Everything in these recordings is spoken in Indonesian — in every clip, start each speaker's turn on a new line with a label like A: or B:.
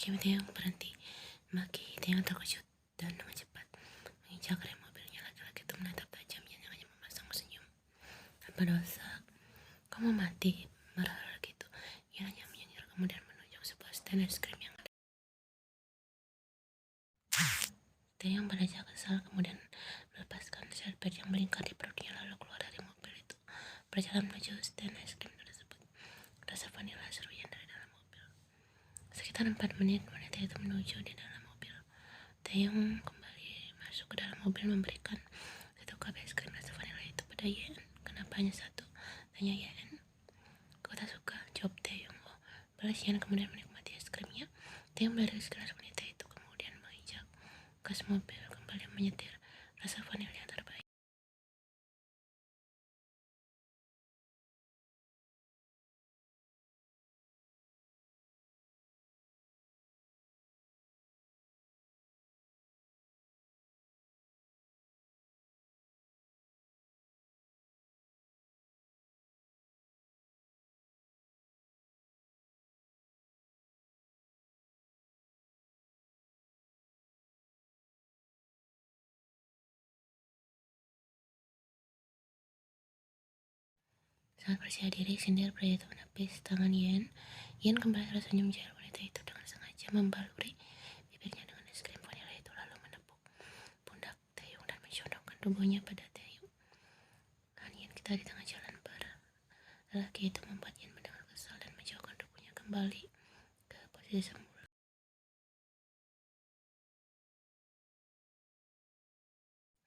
A: Akhirnya Taeyong berhenti. Maki Taeyong terkejut dan dengan cepat menginjak rem mobilnya. Laki-laki itu menatap tajam, yang hanya memasang senyum tanpa dosa. Kamu mati, marah gitu. Ia hanya menyengir kemudian menunjuk sebuah stand es krim yang ada. Taeyong beranjak kesal kemudian melepaskan seatbelt yang melingkar di perutnya lalu keluar dari mobil itu. Berjalan menuju stand es krim tersebut. Rasa vanila seruyan dari dalam mobil. Sekitar 4 menit wanita itu menuju di dalam mobil. Taeyong kembali masuk ke dalam mobil memberikan satu cup es krim rasa vanila itu pada Yen. Kenapa hanya satu? Tanya Yen. Kau tak suka? Jawab Taeyong. Oh, balas Yen kemudian menikmati es krimnya. Taeyong melirik segelas wanita itu kemudian menginjak gas mobil kembali menyetir rasa vanila yang terbaik. Sangat percaya diri, sindir pria itu menepis tangan Yen. Yen kembali tersenyum menjauh wanita itu dengan sengaja membaluri bibirnya dengan es krim vanila itu lalu menepuk pundak Taeyong dan mencondongkan tubuhnya pada Taeyong. Dan Yen kita di tengah jalan lelaki itu membuat Yen mendengar kesal dan menjauhkan tubuhnya kembali ke posisi semula.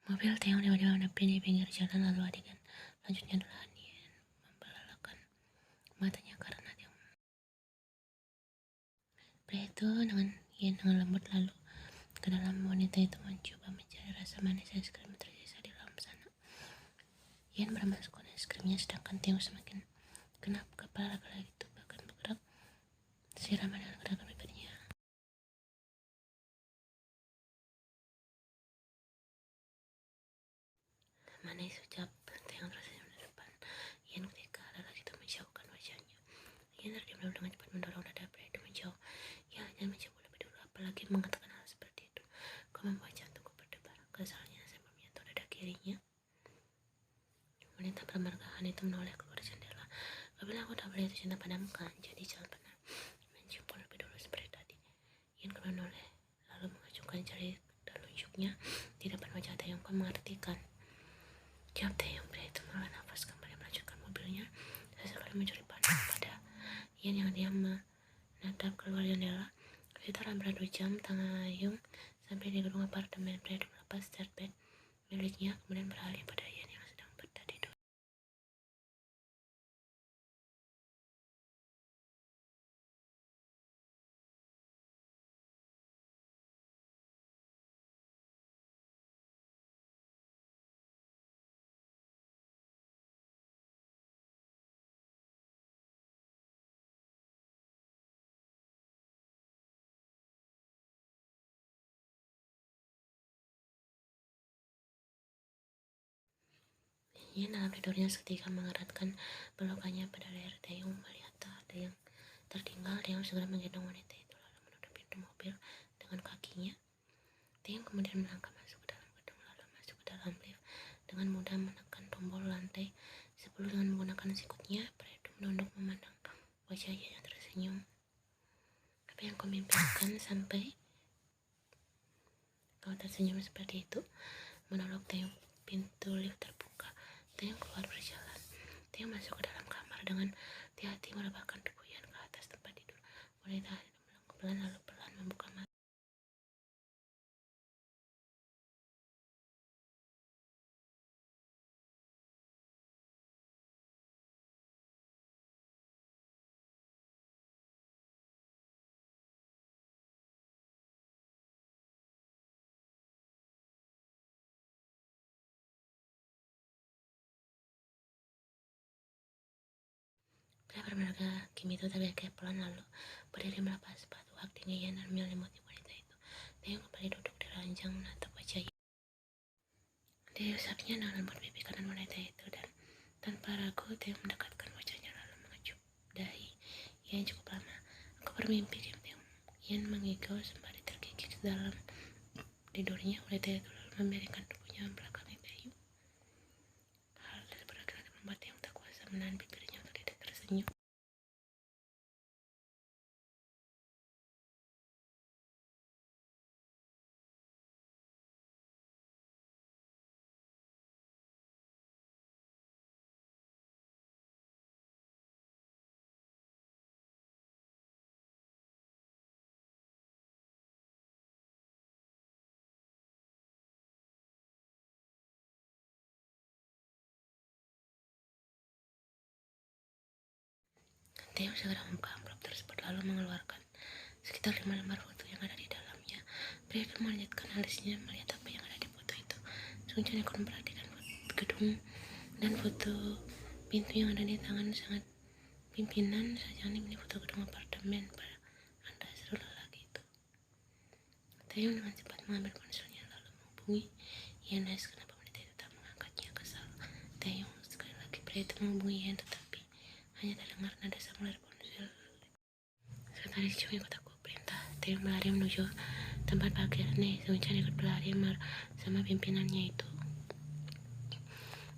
A: Mobil Taeyong tiba-tiba menepi di pinggir jalan lalu adegan selanjutnya adalah Yen membelalakan matanya karena Taeyong. Pria itu dengan Yen dengan lembut lalu ke dalam. Wanita itu mencoba mencari rasa manis es krim tersisa di dalam sana. Yen meremaskan es krimnya sedangkan Taeyong semakin genap. Kepala laki-laki itu bahkan bergerak siraman dengan gerakan bibirnya. Manis, ucap Taeyong tersenyum di depan Yen ketika lelaki itu menjauhkan wajahnya. Yen terdiam lalu dengan cepat mendorong dada pria itu menjauh. Ia hanya mencoba lebih dulu, apalagi mengatakan hal seperti itu. Kau membuat jantungku berdebar. Kesalnya sambil menyentuh dada kirinya. Wanita bermargahan itu menoleh keluar jendela. Kau bilang aku tak boleh jatuh cinta padamu kan? Jadi jangan pernah menciumku lebih dulu seperti tadi. Yen kemudian menoleh lalu mengacungkan jari telunjuknya di depan wajah Taeyong. Kau mengerti kan? Jawab Taeyong. Pria itu menghela nafas kembali melanjutkan mobilnya. Sesekali mencuri pandang pada Yen yang diam menatap keluar jendela. Sekitar hampir 2 jam Taeyong sampai di gedung apartemen. Pria itu melepas seatbelt miliknya kemudian beralih pada Yen yang sedang bertidur. Yen dalam tidurnya seketika mengeratkan pelukannya pada leher Taeyong. Melihat tak ada yang tertinggal, Taeyong segera menggendong wanita itu lalu menutup pintu mobil dengan kakinya. Taeyong kemudian melangkah masuk ke dalam gedung lalu masuk ke dalam lift dengan mudah menekan tombol lantai 10 dengan menggunakan sikutnya. Pria itu menunduk memandang wajahnya yang tersenyum. Apa yang kau mimpikan sampai kau tersenyum seperti itu? Menolak Taeyong. Pintu lift terbuka. Taeyong keluar berjalan. Taeyong masuk ke dalam kamar dengan hati-hati merebahkan tubuh Yen ke atas tempat tidur. Wanita itu melangkah pelan lalu pelan membuka mata. Pria bermarga Kim itu terkekeh pelan lalu berdiri melepas sepatu hak tinggi Yen dan menyelimuti wanita itu. Taeyong kembali duduk di ranjang menatap wajah Yen. Diusapnya dengan lembut pipi kanan wanita itu dan tanpa ragu Taeyong mendekatkan wajahnya lalu mengecup dahi Yen cukup lama. Aku bermimpi, diam Taeyong. Ian menggigil sembari terkikik dalam tidurnya oleh Taeyu lalu membiarkan tubuhnya membelakangi Taeyu. Hal tersebut akhirnya membuat Taeyu tak kuasa menahan bibirnya untuk tidak tersenyum. Taeyu segera membuka amplop tersebut lalu mengeluarkan sekitar 5 lembar foto yang ada di dalamnya. Pria itu melanjutkan alisnya melihat apa yang ada di foto itu. Sungchan ikut memperhatikan gedung dan foto pintu yang ada di tangan sangat pimpinan. Sajang ini foto gedung apartemen pada anda, seru lelaki itu. Taeyu dengan cepat mengambil ponselnya lalu menghubungi Yenes. Kenapa wanita itu tak mengangkatnya? Kesal Taeyu. Sekali lagi pria itu menghubungi Yen tetapi hanya terdengar nada samurai ponsel. Sekretaris Chung ikut aku perintah. Taeyu berlari menuju tempat parkir. Sungchan ikut berlari sama pimpinannya itu.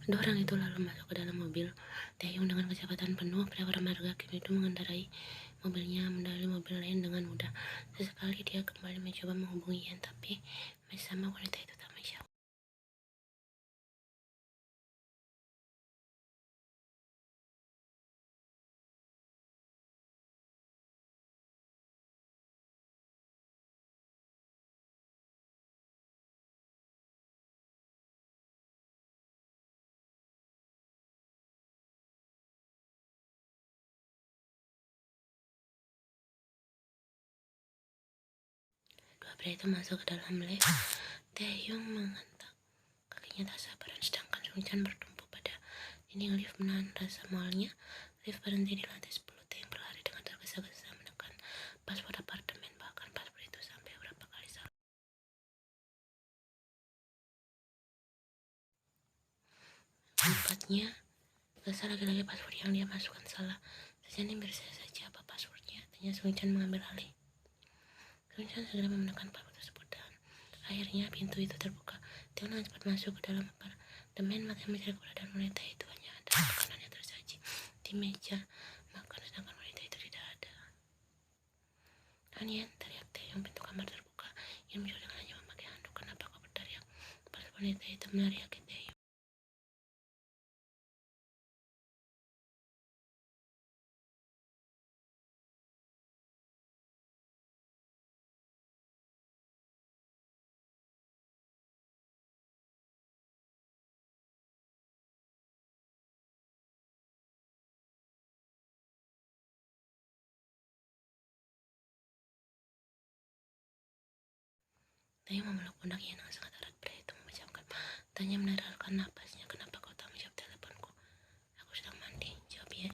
A: Dua orang itu lalu masuk ke dalam mobil. Taeyu dengan kecepatan penuh, pria bermarga Kim itu mengendarai mobilnya mendahului mobil lain dengan mudah. Sesekali dia kembali mencoba menghubungi Yan, tapi masih sama wanita itu tak menjawab. Dua pria itu masuk ke dalam lift. Taeyu menghentak kakinya tak sabaran, sedangkan Sungchan bertumpu pada dinding lift menahan rasa mualnya. Lift berhenti di lantai 10. Taeyu berlari dengan tergesa-gesa menekan paspor apartemen, bahkan paspor itu sampai beberapa kali salah. Tempatnya rasa lagi-lagi paspor yang dia masukkan salah. Sejani bersih saja apa paspornya, tanya Sungchan mengambil alih. Sungchan segera menekan paspor tersebut dan akhirnya pintu itu terbuka. Taeyu dengan cepat masuk ke dalam apartemen. Mata mencari keberadaan wanita itu. Hanya ada makanan yang tersaji di meja makan, sedangkan wanita itu tidak ada. Yan, teriak Taeyu. Pintu kamar terbuka. Yan mencoba dengan hanya memakai handuk. Kenapa kau berteriak? Paspor wanita itu meneriaki Taeyu. Taeyu memeluk pundak Yan dengan sangat erat. Pria itu memejamkan matanya meneralkan napasnya. Kenapa kau tak menjawab teleponku? Aku sedang mandi, jawab Yan.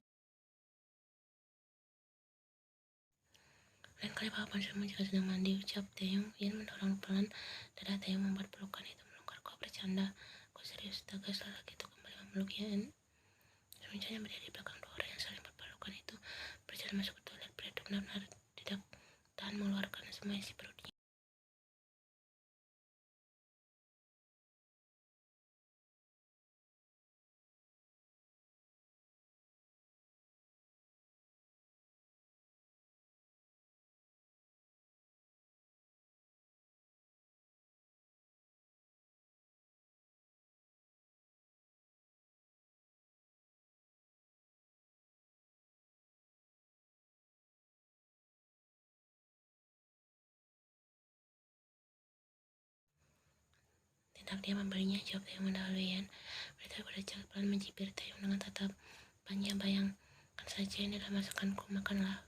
A: Lain kali bawa ponselmu jika sedang mandi, ucap Taeyu. Yan mendorong pelan dada Taeyu membuat pelukan itu melonggar. Kau bercanda? Kau serius? Tegas lelaki itu kembali memeluk Yan. Sungchan yang berdiri di belakang dua orang yang saling berpelukan itu berjalan masuk ke toilet. Pria itu benar-benar tidak tahan mengeluarkan semua isi perutnya. Tidak dia membelinya, jawab Taeyu mendahului Yan. Pria itu berjalan pelan mencibir Taeyu dengan tatapannya. Bayangkan saja ini adalah masakanku, makanlah.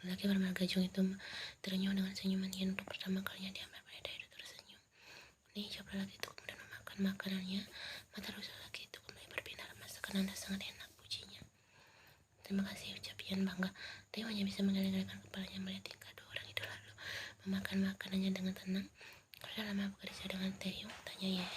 A: Lelaki bermarga Chung itu terenyuh dengan senyuman Yan. Untuk pertama kalinya dia melihat Taeyu tersenyum. Nih, jawab lelaki itu kemudian memakan makanannya. Mata lusuh lelaki itu kembali berbinar. Masakan Anda sangat enak, pujinya. Terima kasih, ucap Yan bangga. Taeyu hanya bisa menggeleng-gelengkan kepalanya melihat tingkah dua orang itu lalu memakan makanannya dengan tenang. Kau sudah lama bekerja dengan Taeyu? Tanya Yan.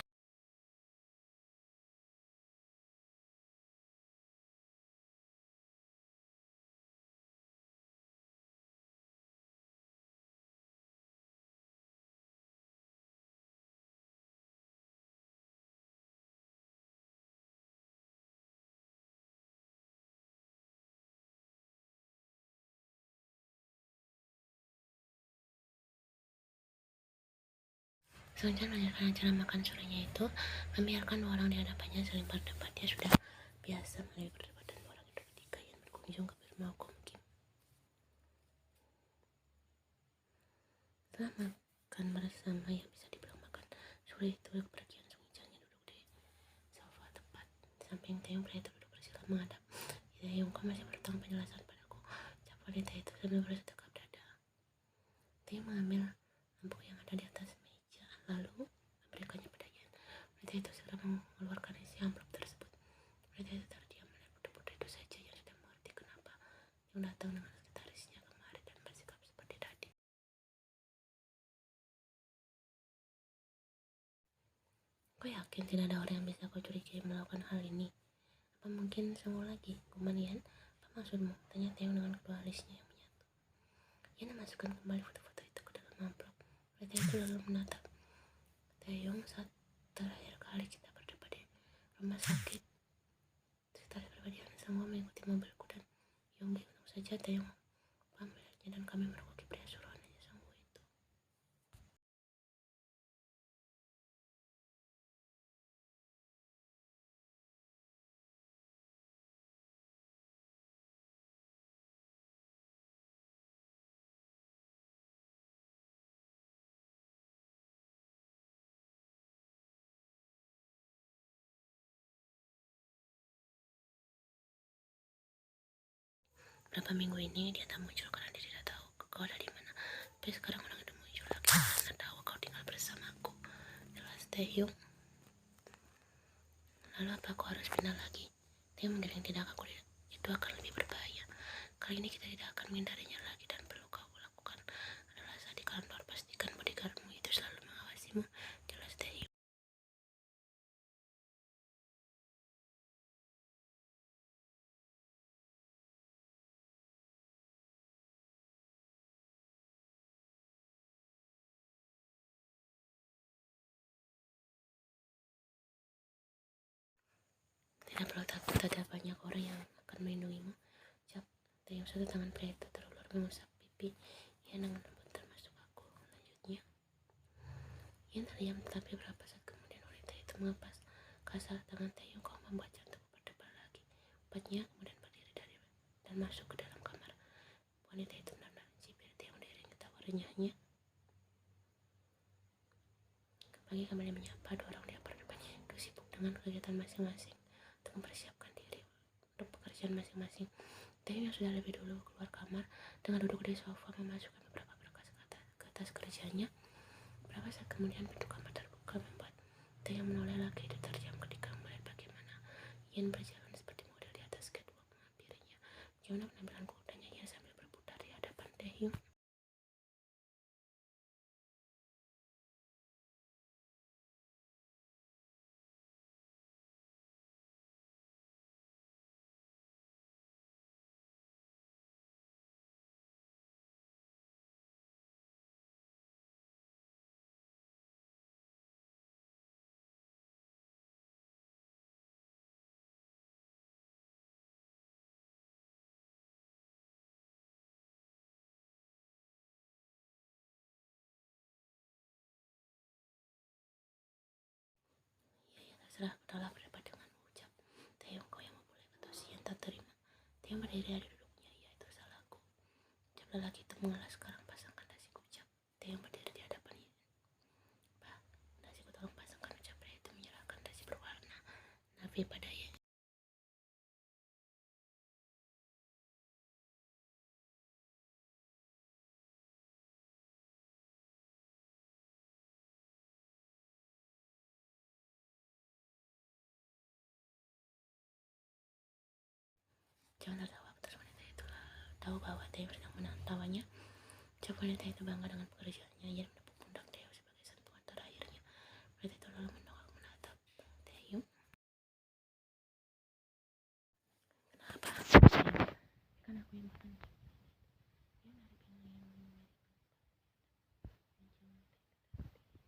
A: Selanjutnya melanjutkan acara makan sorenya itu, membiarkan dua orang di hadapannya saling berdebat. Dia sudah biasa melalui perdebatan dua orang itu ketika Ian berkunjung ke rumah hukum Kim. Setelah makan bersama yang bisa dibilang makan sore itu, kepergian Sung Changnya duduk di sofa tepat di samping Taeyong. Pria itu duduk bersila menghadap Taeyong. Kau masih bertanggung penjelasan padaku, ucap wanita itu sambil bersetekap dada. Taeyong mengambil lampu yang ada di atas meja lalu memberikannya pada Ian. Wanita itu segera mengeluarkan isi amplop tersebut. Wanita itu terdiam melihat budak-budak itu saja yang sudah mengerti kenapa yang datang dengan sekretarisnya kemari dan bersikap seperti tadi. Kau yakin tidak ada orang yang bisa kau curigai melakukan hal ini? Apa mungkin semua lagi? Kuman Ian, apa maksudmu? Tanya Taeyong dengan kedua alisnya yang menyatu. Ian memasukkan kembali foto-foto itu ke dalam amplop. Wanita itu lalu menatap Taeyong saat terakhir kali kita berdebat di rumah sakit. Setelah kepribadian semua mengikuti mobilku dan Yonggi. Untung saja Taeyong melihatnya dan kami mergoki pria suruhannya Sangwoo itu. Berapa minggu ini dia tak muncul karena dia tidak tahu kau ada di mana. Tapi sekarang orang itu muncul lagi karena tahu kau tinggal bersamaku. Jelas Taeyong. Lalu apa aku harus pindah lagi? Taeyong menggeleng, tidak, aku tidak. Itu akan lebih berbahaya. Kali ini kita tidak akan menghindarinya lagi dan perlu kau lakukan adalah saat di kantor pastikan bodyguardmu itu selalu mengawasimu. Jelas Taeyong. Tidak perlu takut, ada banyak orang yang akan melindungimu. Ucap Taeyong. Satu tangan pria itu terulur mengusap pipi Ian dengan lembut, termasuk aku. Lanjutnya, Ian terdiam, tetapi beberapa saat kemudian wanita itu mengepas kasar tangan Taeyong. Kau membuat jantungku berdebar lagi. Ucapnya kemudian berdiri dan masuk ke dalam kamar. Wanita itu benar-benar mencibir Taeyong diiringi tawa renyahnya. Pagi kembali menyapa dua orang di apartemennya itu sibuk dengan kegiatan masing-masing untuk mempersiapkan diri untuk pekerjaan masing-masing. Taeyong yang sudah lebih dulu keluar kamar dengan duduk di sofa memasukkan beberapa berkas ke tas kerjanya. Beberapa saat kemudian pintu kamar terbuka membuat Taeyong menoleh lagi. Dia terdiam ketika melihat bagaimana Ian berjalan seperti model di atas catwalk menghampirinya. Bagaimana penampilan kudanya Ian sambil berputar di hadapan Taeyong. Terserah, udahlah, berdebat denganmu, ucap Taeyong. Kau yang memulai, kata Ian tak terima. Taeyong berdiri dari duduknya. Ya, itu salahku. Ucap lelaki itu mengalah. Sekarang pasangkan dasiku, ucap Taeyong berdiri di hadapan Ian. Bah, dasiku tolong pasangkan, ucap pria itu menyerahkan dasi berwarna navy pada Ian. Jangan tertawa, terus wanita itu tahu bahwa Taeyong sedang menantawanya. Ucap wanita itu bangga dengan pekerjaannya. Ian menepuk pundak Taeyong sebagai sentuhan terakhirnya. Wanita itu lalu mendongak menatap Taeyong. Kenapa? Kan aku yang bertanya. Dia menarik yang memiliki mencium tadi aku minta yang mana?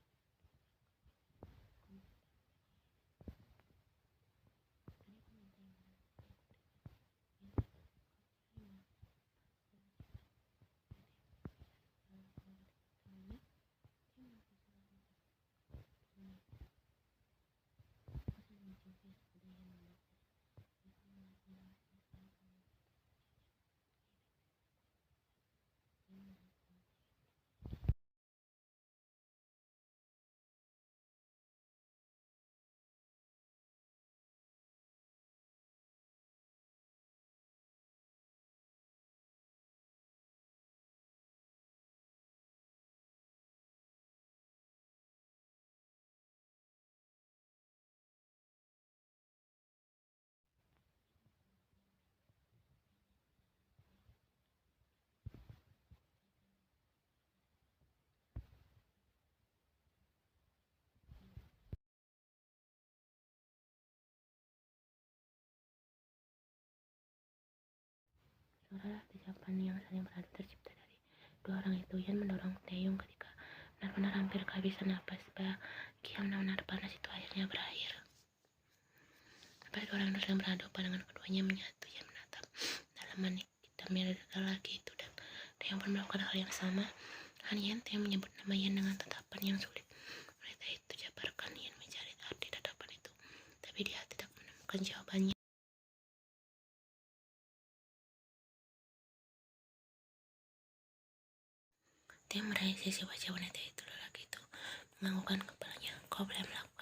A: segala ucapan yang saling beradu tercipta dari dua orang itu. Yan mendorong Taeyong ketika benar-benar hampir kehabisan napas. Bagi yang benar-benar panas itu akhirnya berakhir. Lepas dua orang itu sedang beradu, pandangan keduanya menyatu. Yan menatap dalaman hitamnya lelaki itu dan Taeyong pun melakukan hal yang sama. Han Yan, Taeyong menyebut nama Yan dengan tatapan yang sulit wanita itu jabarkan. Yan mencari arti tatapan itu, tapi dia tidak menemukan jawabannya. Dia meraih sisi wajah wanita itu. Lelaki itu menganggukkan kepalanya. Kau boleh melakukan